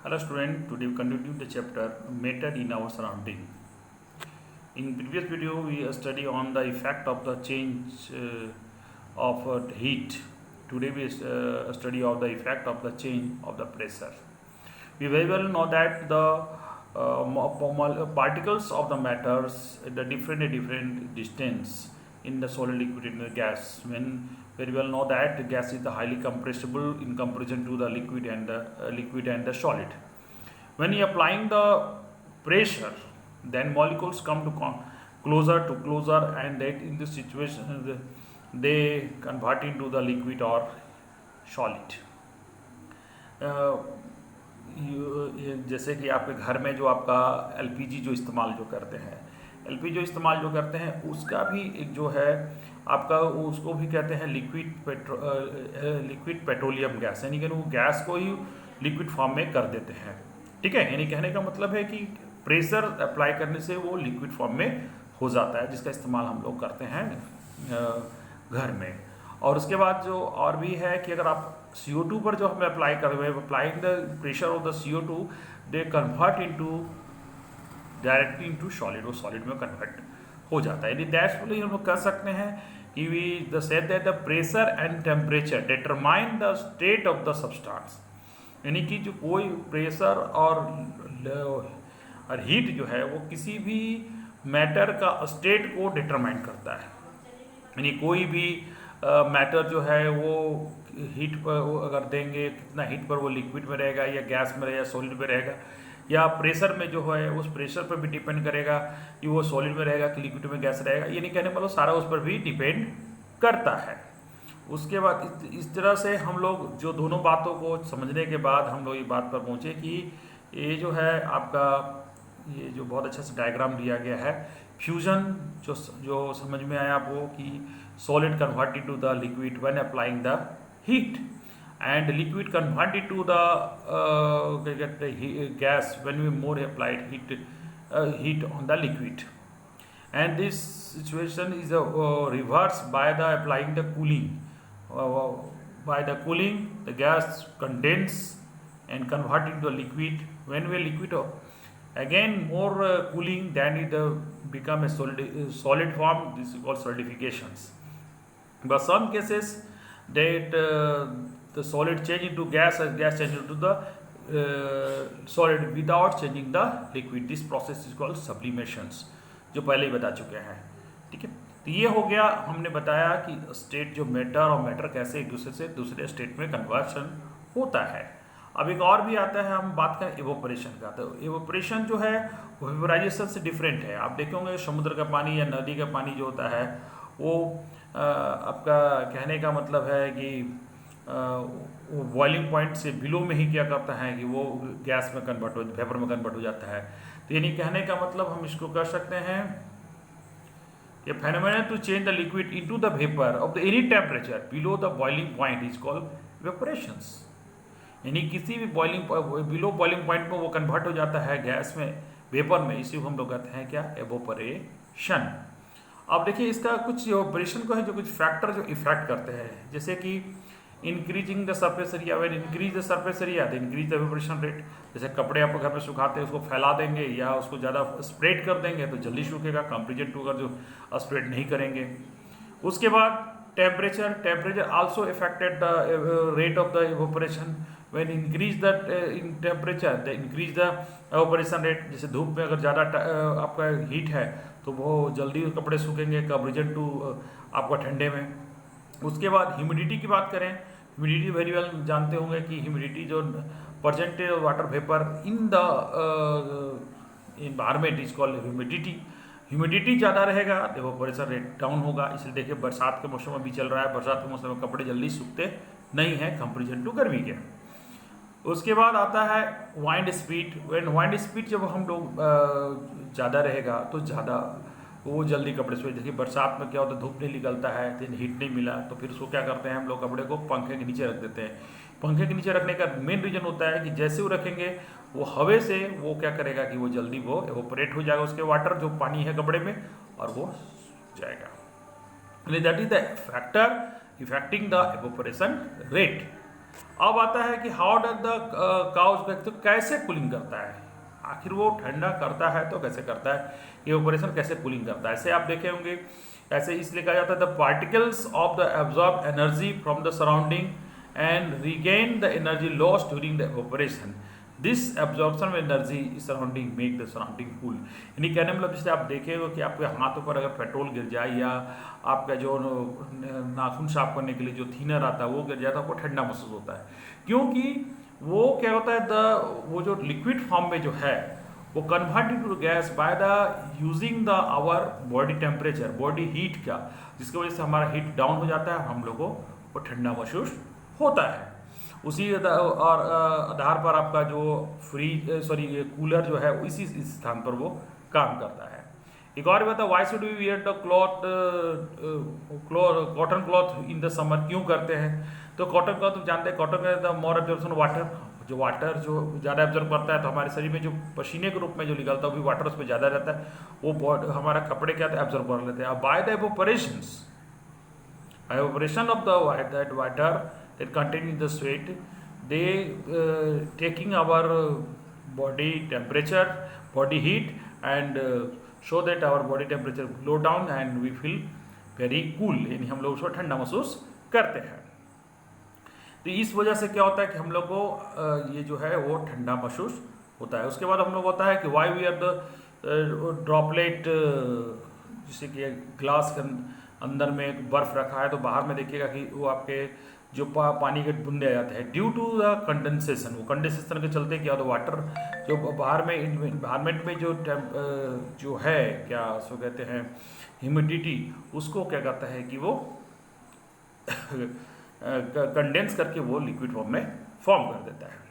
Hello student, today we continue the chapter Matter in our surrounding. In previous video we study on the effect of the change of heat. Today we study of the effect of the change of the pressure. We very well know that the particles of the matters at the different distance in the solid, liquid, and the gas. When very well know that the gas is the highly compressible in comparison to the liquid and the solid. When you applying the pressure, then molecules come to closer, and that in this situation they convert into the liquid or solid. जैसे कि आपके घर में जो आपका LPG जो इस्तेमाल जो करते हैं, उसका भी एक जो है आपका उसको भी कहते हैं लिक्विड पेट्रोलियम गैस, यानी कि वो गैस को ही लिक्विड फॉर्म में कर देते हैं। ठीक है, यानी कहने का मतलब है कि प्रेशर अप्लाई करने से वो लिक्विड फॉर्म में हो जाता है, जिसका इस्तेमाल हम लोग करते हैं घर में। और उसके बाद जो और भी है कि अगर आप CO2 पर जो हमें अप्लाई कर रहे हैं, applying the pressure of the CO2 they convert into directly into solid, वो सॉलिड में कन्वर्ट हो जाता है। यदि दैट्स हम लोग कह सकते हैं कि we the said that the pressure and temperature determine the state of the substance, यानी कि जो कोई प्रेशर और हीट जो है वो किसी भी मैटर का स्टेट को डिटरमाइन करता है। यानी कोई भी मैटर जो है वो हीट पर अगर देंगे, कितना हीट पर वो लिक्विड में रहेगा या गैस में रहेगा, सॉलिड में रहेगा, या प्रेशर में जो है उस प्रेशर पर भी डिपेंड करेगा कि वो सॉलिड में रहेगा कि लिक्विड में गैस रहेगा, ये नहीं कहने मतलब सारा उस पर भी डिपेंड करता है। उसके बाद इस तरह से हम लोग जो दोनों बातों को समझने के बाद हम लोग ये बात पर पहुँचे कि ये जो है आपका ये जो बहुत अच्छा से डायग्राम दिया गया है, फ्यूजन जो समझ में आया आपको कि solid converted to the liquid when applying the heat, and liquid converted to the gas when we more applied heat on the liquid, and this situation is reversed by the applying the cooling. By the cooling the gas condense and convert into a liquid. When we liquid again more cooling, then it become a solid form. This is called solidifications. But some cases that the solid change into gas and gas change into the solid without changing the liquid. This process is called sublimations, जो पहले ही बता चुके हैं। ठीक है, तो ये हो गया, हमने बताया कि स्टेट जो मैटर और मैटर कैसे एक दूसरे से दूसरे स्टेट में कन्वर्शन होता है। अब एक और भी आता है, हम बात करें एवोपरेशन का। तो एवोपरेशन जो है वो वेपराइजेशन से डिफरेंट है। आप देखेंगे समुद्र का पानी या नदी का पानी जो होता है वो आपका कहने का मतलब है कि वो बॉइलिंग पॉइंट से बिलो में ही क्या करता है कि वो गैस में कन्वर्ट हो, वेपर में कन्वर्ट हो जाता है। तो यानी कहने का मतलब हम इसको कर सकते हैं कि phenomena to change the liquid into the vapour of the any temperature below the boiling point is called vaporisations. यानी किसी भी बिलो बॉइलिंग पॉइंट पर वो कन्वर्ट हो जाता है गैस में, वेपर में, इसी को हम लोग कहते हैं क्या, एवोपरेशन। अब देखिए इसका कुछ ऑपरेशन को है जो कुछ फैक्टर जो इफेक्ट करते हैं, जैसे कि increasing the surface area, when increase the surface area the increase the evaporation rate. जैसे कपड़े आप घर पे सुखाते हैं, उसको फैला देंगे या उसको ज़्यादा स्प्रेड कर देंगे तो जल्दी सूखेगा, कंपेरिजन टू अगर जो स्प्रेड नहीं करेंगे। उसके बाद temperature also affected the rate of the evaporation. When increase the temperature the increase the evaporation rate. जैसे धूप में अगर ज़्यादा आपका हीट है तो वो जल्दी कपड़े सूखेंगे कंपेरिजन टू आपका ठंडे में। उसके बाद ह्यूमिडिटी की बात करें, ह्यूमिडिटी वेरी वेल जानते होंगे कि ह्यूमिडिटी जो percentage of water vapour in the environment is called humidity. Humidity ज़्यादा रहेगा तो इवेपोरेशन रेट डाउन होगा। इसलिए देखिए बरसात के मौसम में भी चल रहा है, बरसात के मौसम में कपड़े जल्दी सूखते नहीं हैं कंपेरिजन टू गर्मी के। उसके बाद आता है wind speed. When wind speed जब हम लोग ज़्यादा रहेगा तो ज़्यादा वो जल्दी कपड़े सूखे। देखिए बरसात में क्या होता है, धूप नहीं निकलता है, हीट नहीं मिला, तो फिर उसको क्या करते हैं हम लोग, कपड़े को पंखे के नीचे रख देते हैं। पंखे के नीचे रखने का मेन रीज़न होता है कि जैसे वो रखेंगे वो हवा से वो क्या करेगा कि वो जल्दी वो एवोपरेट हो जाएगा, उसके वाटर जो पानी है कपड़े में, और वो जाएगा। That is the factor affecting the evaporation rate. अब आता है कि how does the cause back, तो कैसे कूलिंग करता है, आखिर वो ठंडा करता है तो कैसे करता है, ये ऑपरेशन कैसे कूलिंग करता है। ऐसे आप देखे होंगे, ऐसे इसलिए कहा जाता है the particles of the absorb energy from the surrounding and regain the energy loss during the operation, this absorption of energy surrounding make the surrounding cool. यानी कहने मतलब जैसे आप देखेंगे कि आपके हाथों पर अगर पेट्रोल गिर जाए या आपका जो नाखून साफ करने के लिए जो थीनर आता है वो गिर जाए तो आपको ठंडा महसूस होता है, क्योंकि वो क्या होता है वो जो लिक्विड फॉर्म में जो है वो converted to gas by the using the our body temperature, body heat का, जिसकी वजह से हमारा हीट डाउन हो जाता है, हम लोगों को ठंडा महसूस होता है। उसी और आधार पर आपका जो कूलर जो है इसी स्थान पर वो काम करता है। एक और बात है, why should we wear the cotton cloth in the summer, क्यों करते हैं, तो कॉटन क्लॉथ जानते हैं, कॉटन का मोर एब्जॉर्प्शन वाटर, जो वाटर जो ज़्यादा एब्जॉर्ब करता है, तो हमारे शरीर में जो पसीने के रूप में जो निकलता है वो भी वाटर उसमें ज़्यादा रहता है, वो हमारा कपड़े क्या एब्जॉर्ब कर लेते हैं। By the evaporation of that water that contained in the sweat, they taking our body temperature, body heat, and show that our body temperature go down and we feel very cool, यानी हम लोग उसको ठंडा महसूस करते हैं। तो इस वजह से क्या होता है कि हम लोग को ये जो है वो ठंडा महसूस होता है। उसके बाद हम लोग होता है कि why we are the droplet, जैसे कि ग्लास के अंदर में एक बर्फ रखा है तो बाहर में देखिएगा कि वो आपके जो पानी के बूंदे आ जाते हैं ड्यू टू द कंडेंसेशन, वो कंडेंसेशन के चलते क्या होता है वाटर जो बाहर में इन्वायरमेंट में जो है क्या उसको कहते हैं ह्यूमिडिटी, उसको क्या करता है कि वो कंडेंस करके वो लिक्विड फॉर्म में फॉर्म कर देता है।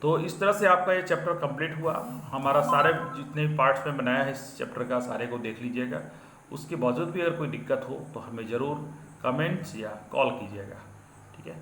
तो इस तरह से आपका ये चैप्टर कंप्लीट हुआ। हमारा सारे जितने पार्ट्स में बनाया है इस चैप्टर का सारे को देख लीजिएगा। उसके बावजूद भी अगर कोई दिक्कत हो तो हमें ज़रूर कमेंट्स या कॉल कीजिएगा, ठीक है।